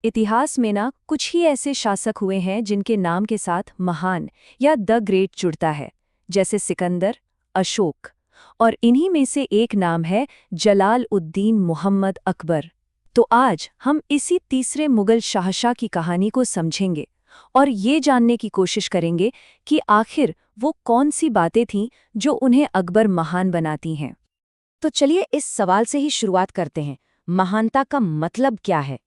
इतिहास में ना कुछ ही ऐसे शासक हुए हैं जिनके नाम के साथ महान या द ग्रेट जुड़ता है, जैसे सिकंदर, अशोक। और इन्हीं में से एक नाम है जलाल उद्दीन मोहम्मद अकबर। तो आज हम इसी तीसरे मुगल शाहशाह की कहानी को समझेंगे और ये जानने की कोशिश करेंगे कि आखिर वो कौन सी बातें थीं जो उन्हें अकबर महान बनाती हैं। तो चलिए इस सवाल से ही शुरुआत करते हैं। महानता का मतलब क्या है?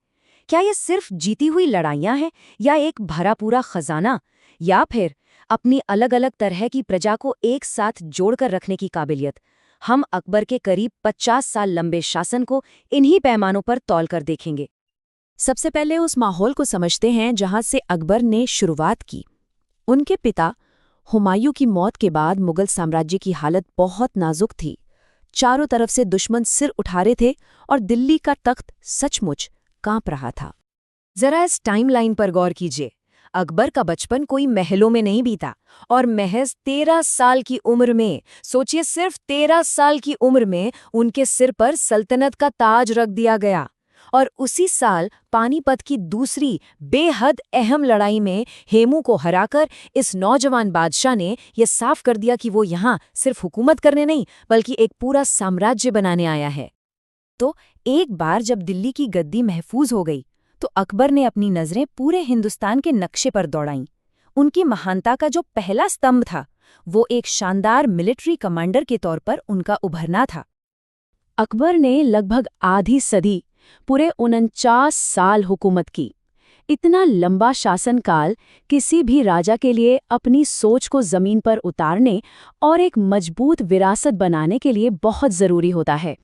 क्या ये सिर्फ जीती हुई लड़ाइयां हैं, या एक भरा पूरा खजाना, या फिर अपनी अलग अलग तरह की प्रजा को एक साथ जोड़कर रखने की काबिलियत? हम अकबर के करीब 50 साल लंबे शासन को इन्हीं पैमानों पर तौलकर देखेंगे। सबसे पहले उस माहौल को समझते हैं जहां से अकबर ने शुरुआत की। उनके पिता हुमायूं की मौत के बाद मुगल साम्राज्य की हालत बहुत नाजुक थी। चारों तरफ से दुश्मन सिर उठा रहे थे और दिल्ली का तख्त सचमुच कांप रहा था। जरा इस टाइमलाइन पर गौर कीजिए। अकबर का बचपन कोई महलों में नहीं बीता, और महज 13 साल की उम्र में, सोचिए सिर्फ 13 साल की उम्र में, उनके सिर पर सल्तनत का ताज रख दिया गया। और उसी साल पानीपत की दूसरी बेहद अहम लड़ाई में हेमू को हराकर इस नौजवान बादशाह ने यह साफ कर दिया कि वो यहाँ सिर्फ हुकूमत करने नहीं, बल्कि एक पूरा साम्राज्य बनाने आया है। तो एक बार जब दिल्ली की गद्दी महफूज हो गई, तो अकबर ने अपनी नजरें पूरे हिंदुस्तान के नक्शे पर दौड़ाईं। उनकी महानता का जो पहला स्तंभ था, वो एक शानदार मिलिट्री कमांडर के तौर पर उनका उभरना था। अकबर ने लगभग आधी सदी, पूरे 49 साल हुकूमत की। इतना लंबा शासनकाल किसी भी राजा के लिए अपनी सोच को जमीन पर उतारने और एक मजबूत विरासत बनाने के लिए बहुत जरूरी होता है।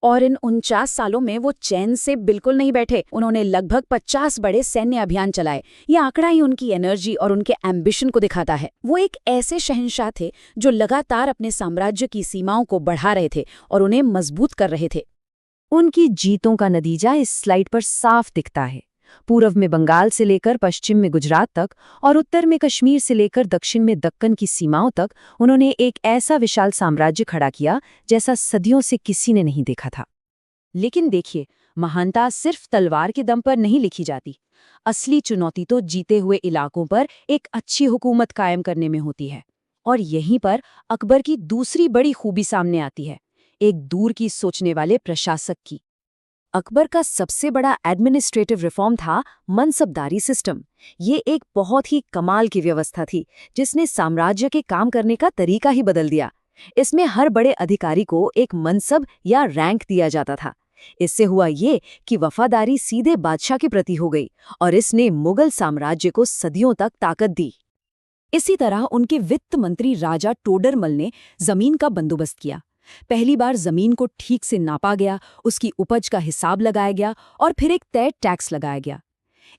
और इन 49 सालों में वो चैन से बिल्कुल नहीं बैठे। उन्होंने लगभग 50 बड़े सैन्य अभियान चलाए। ये आंकड़ा ही उनकी एनर्जी और उनके एम्बिशन को दिखाता है। वो एक ऐसे शहंशाह थे जो लगातार अपने साम्राज्य की सीमाओं को बढ़ा रहे थे और उन्हें मजबूत कर रहे थे। उनकी जीतों का नतीजा इस स्लाइड पर साफ दिखता है। पूर्व में बंगाल से लेकर पश्चिम में गुजरात तक और उत्तर में कश्मीर से लेकर दक्षिण में दक्कन की सीमाओं तक उन्होंने एक ऐसा विशाल साम्राज्य खड़ा किया जैसा सदियों से किसी ने नहीं देखा था। लेकिन देखिए, महानता सिर्फ तलवार के दम पर नहीं लिखी जाती। असली चुनौती तो जीते हुए इलाकों पर एक अच्छी हुकूमत कायम करने में होती है। और यहीं पर अकबर की दूसरी बड़ी खूबी सामने आती है, एक दूर की सोचने वाले प्रशासक की। अकबर का सबसे बड़ा एडमिनिस्ट्रेटिव रिफॉर्म था मनसबदारी सिस्टम। ये एक बहुत ही कमाल की व्यवस्था थी जिसने साम्राज्य के काम करने का तरीका ही बदल दिया। इसमें हर बड़े अधिकारी को एक मनसब या रैंक दिया जाता था। इससे हुआ ये कि वफादारी सीधे बादशाह के प्रति हो गई, और इसने मुगल साम्राज्य को सदियों तक ताकत दी। इसी तरह उनके वित्त मंत्री राजा टोडरमल ने जमीन का बंदोबस्त किया। पहली बार जमीन को ठीक से नापा गया, उसकी उपज का हिसाब लगाया गया और फिर एक तय टैक्स लगाया गया।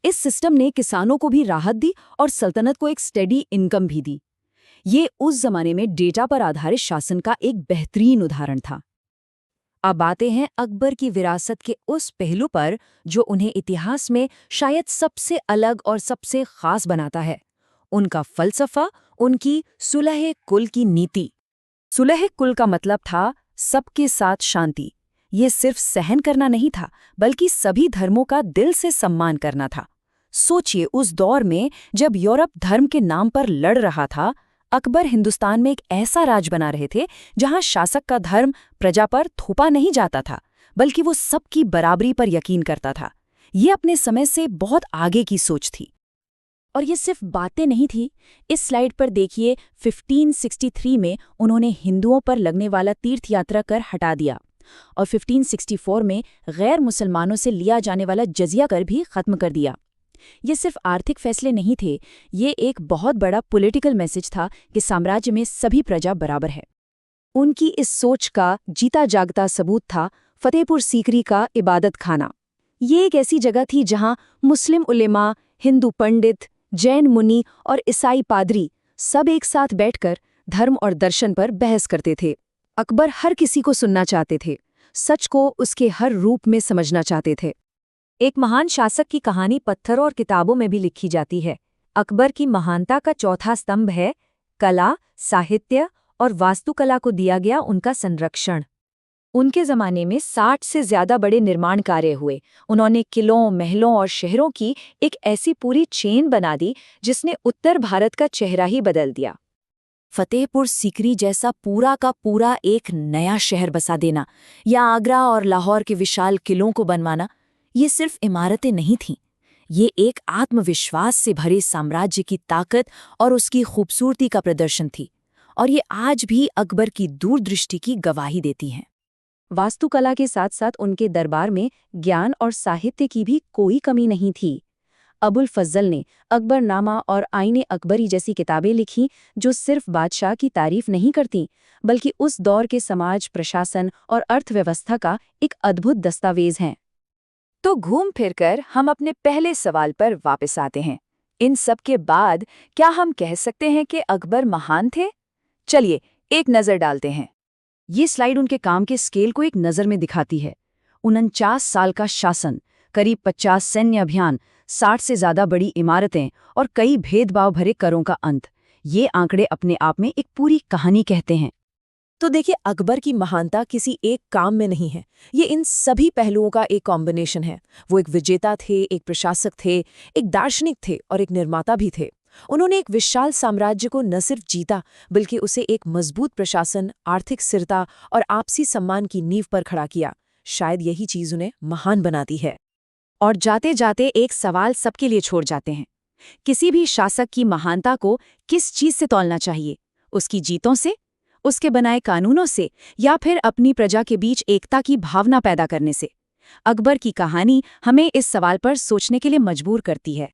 इस सिस्टम ने किसानों को भी राहत दी और सल्तनत को एक स्टेडी इनकम भी दी। ये उस जमाने में डेटा पर आधारित शासन का एक बेहतरीन उदाहरण था। अब आते हैं अकबर की विरासत के उस पहलू पर जो उन्हें इतिहास में शायद सबसे अलग और सबसे खास बनाता है, उनका फलसफा, उनकी सुलह कुल की नीति। सुलह कुल का मतलब था सबके साथ शांति। ये सिर्फ सहन करना नहीं था, बल्कि सभी धर्मों का दिल से सम्मान करना था। सोचिए, उस दौर में जब यूरोप धर्म के नाम पर लड़ रहा था, अकबर हिंदुस्तान में एक ऐसा राज बना रहे थे जहां शासक का धर्म प्रजा पर थोपा नहीं जाता था, बल्कि वो सबकी बराबरी पर यकीन करता था। ये अपने समय से बहुत आगे की सोच थी। और ये सिर्फ बातें नहीं थी। इस स्लाइड पर देखिए, 1563 में उन्होंने हिंदुओं पर लगने वाला तीर्थ यात्रा कर हटा दिया, और 1564 में गैर मुसलमानों से लिया जाने वाला जजिया कर भी खत्म कर दिया। ये सिर्फ आर्थिक फैसले नहीं थे, ये एक बहुत बड़ा पॉलिटिकल मैसेज था कि साम्राज्य में सभी प्रजा बराबर है। उनकी इस सोच का जीता जागता सबूत था फतेहपुर सीकरी का इबादत खाना। ये एक ऐसी जगह थी जहां मुस्लिम उलेमा, हिंदू पंडित, जैन मुनि और ईसाई पादरी सब एक साथ बैठकर धर्म और दर्शन पर बहस करते थे। अकबर हर किसी को सुनना चाहते थे, सच को उसके हर रूप में समझना चाहते थे। एक महान शासक की कहानी पत्थरों और किताबों में भी लिखी जाती है। अकबर की महानता का चौथा स्तंभ है कला, साहित्य और वास्तुकला को दिया गया उनका संरक्षण। उनके जमाने में 60 से ज्यादा बड़े निर्माण कार्य हुए। उन्होंने किलों, महलों और शहरों की एक ऐसी पूरी चेन बना दी जिसने उत्तर भारत का चेहरा ही बदल दिया। फतेहपुर सीकरी जैसा पूरा का पूरा एक नया शहर बसा देना या आगरा और लाहौर के विशाल किलों को बनवाना, ये सिर्फ इमारतें नहीं थीं। ये एक आत्मविश्वास से भरे साम्राज्य की ताकत और उसकी खूबसूरती का प्रदर्शन थी, और ये आज भी अकबर की दूरदृष्टि की गवाही देती हैं। वास्तुकला के साथ साथ उनके दरबार में ज्ञान और साहित्य की भी कोई कमी नहीं थी। अबुल फजल ने अकबरनामा और आईने अकबरी जैसी किताबें लिखीं जो सिर्फ बादशाह की तारीफ नहीं करतीं, बल्कि उस दौर के समाज, प्रशासन और अर्थव्यवस्था का एक अद्भुत दस्तावेज हैं। तो घूम फिरकर हम अपने पहले सवाल पर वापस आते हैं। इन सब के बाद क्या हम कह सकते हैं कि अकबर महान थे? चलिए एक नज़र डालते हैं। ये स्लाइड उनके काम के स्केल को एक नज़र में दिखाती है। 49 साल का शासन, करीब 50 सैन्य अभियान, 60 से ज़्यादा बड़ी इमारतें और कई भेदभाव भरे करों का अंत। ये आंकड़े अपने आप में एक पूरी कहानी कहते हैं। तो देखिए, अकबर की महानता किसी एक काम में नहीं है, ये इन सभी पहलुओं का एक कॉम्बिनेशन है। वो एक विजेता थे, एक प्रशासक थे, एक दार्शनिक थे और एक निर्माता भी थे। उन्होंने एक विशाल साम्राज्य को न सिर्फ जीता, बल्कि उसे एक मजबूत प्रशासन, आर्थिक स्थिरता और आपसी सम्मान की नींव पर खड़ा किया। शायद यही चीज उन्हें महान बनाती है। और जाते जाते एक सवाल सबके लिए छोड़ जाते हैं। किसी भी शासक की महानता को किस चीज से तौलना चाहिए? उसकी जीतों से, उसके बनाए कानूनों से, या फिर अपनी प्रजा के बीच एकता की भावना पैदा करने से? अकबर की कहानी हमें इस सवाल पर सोचने के लिए मजबूर करती है।